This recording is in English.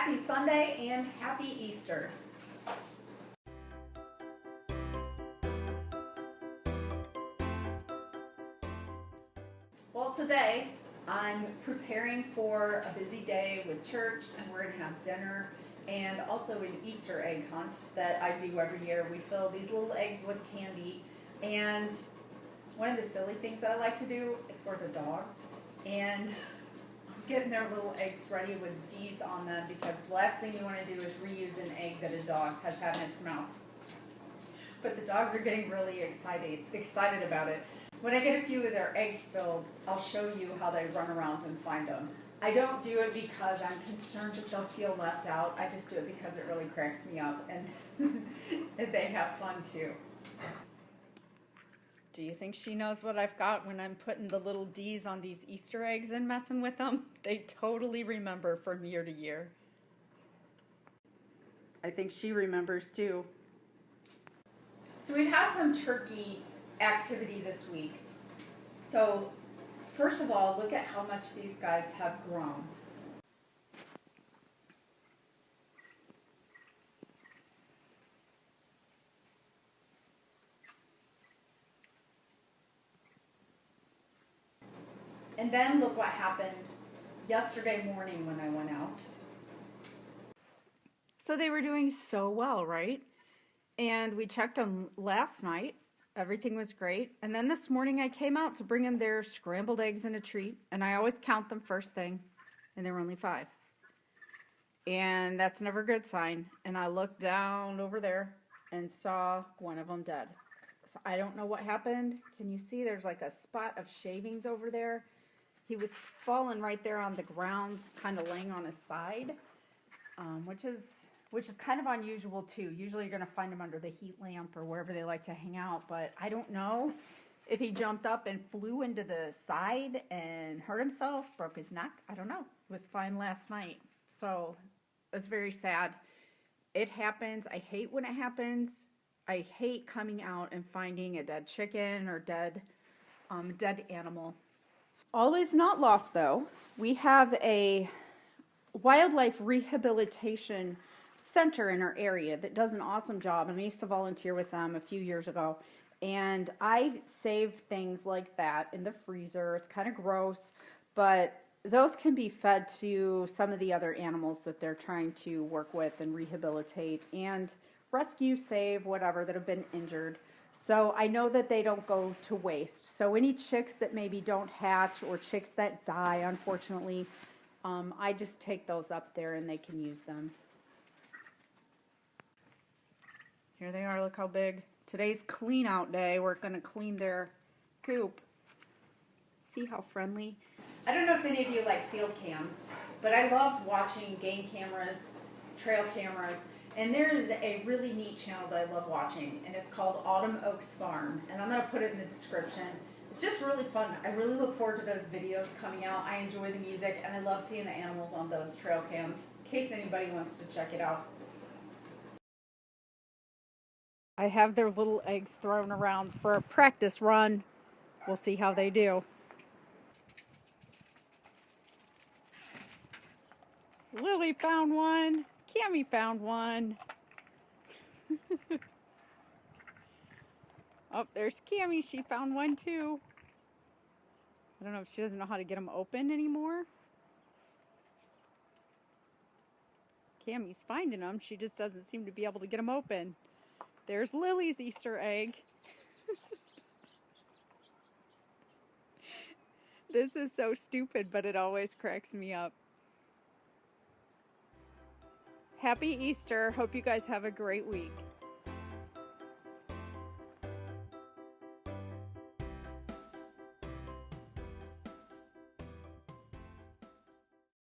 Happy Sunday and happy Easter. Well, today I'm preparing for a busy day with church, and we're going to have dinner and also an Easter egg hunt that I do every year. We fill these little eggs with candy, and one of the silly things that I like to do is for the dogs, and I'm getting their little eggs ready with D's on them because the last thing you want to do is reuse an egg that a dog has had in its mouth. But the dogs are getting really excited about it. When I get a few of their eggs filled, I'll show you how they run around and find them. I don't do it because I'm concerned that they'll feel left out. I just do it because it really cracks me up, and they have fun too. Do you think she knows what I've got when I'm putting the little D's on these Easter eggs and messing with them? They totally remember from year to year. I think she remembers too. So we've had some turkey activity this week. So first of all, look at how much these guys have grown. And then look what happened yesterday morning when I went out. So they were doing so well, right? And we checked them last night. Everything was great. And then this morning I came out to bring them their scrambled eggs and a treat. And I always count them first thing. And there were only 5. And that's never a good sign. And I looked down over there and saw one of them dead. So I don't know what happened. Can you see there's like a spot of shavings over there? He was fallen right there on the ground, kind of laying on his side, which is kind of unusual too. Usually you're going to find him under the heat lamp or wherever they like to hang out, but I don't know if he jumped up and flew into the side and hurt himself, broke his neck. I don't know. He was fine last night. So it's very sad. It happens. I hate when it happens. I hate coming out and finding a dead chicken or dead animal. All is not lost though. We have a wildlife rehabilitation center in our area that does an awesome job, and I used to volunteer with them a few years ago, and I save things like that in the freezer. It's kind of gross, but those can be fed to some of the other animals that they're trying to work with and rehabilitate and rescue, save, whatever, that have been injured. So I know that they don't go to waste. So any chicks that maybe don't hatch or chicks that die, unfortunately, I just take those up there and they can use them. Here they are, look how big. Today's clean out day. We're gonna clean their coop. See how friendly? I don't know if any of you like field cams, but I love watching game cameras, trail cameras, and there's a really neat channel that I love watching, and it's called Autumn Oaks Farm, and I'm gonna put it in the description. It's just really fun. I really look forward to those videos coming out. I enjoy the music, and I love seeing the animals on those trail cams, in case anybody wants to check it out. I have their little eggs thrown around for a practice run. We'll see how they do. Lily found one. Cammie found one. Oh, there's Cammie. She found one too. I don't know if she doesn't know how to get them open anymore. Cammie's finding them. She just doesn't seem to be able to get them open. There's Lily's Easter egg. This is so stupid, but it always cracks me up. Happy Easter. Hope you guys have a great week.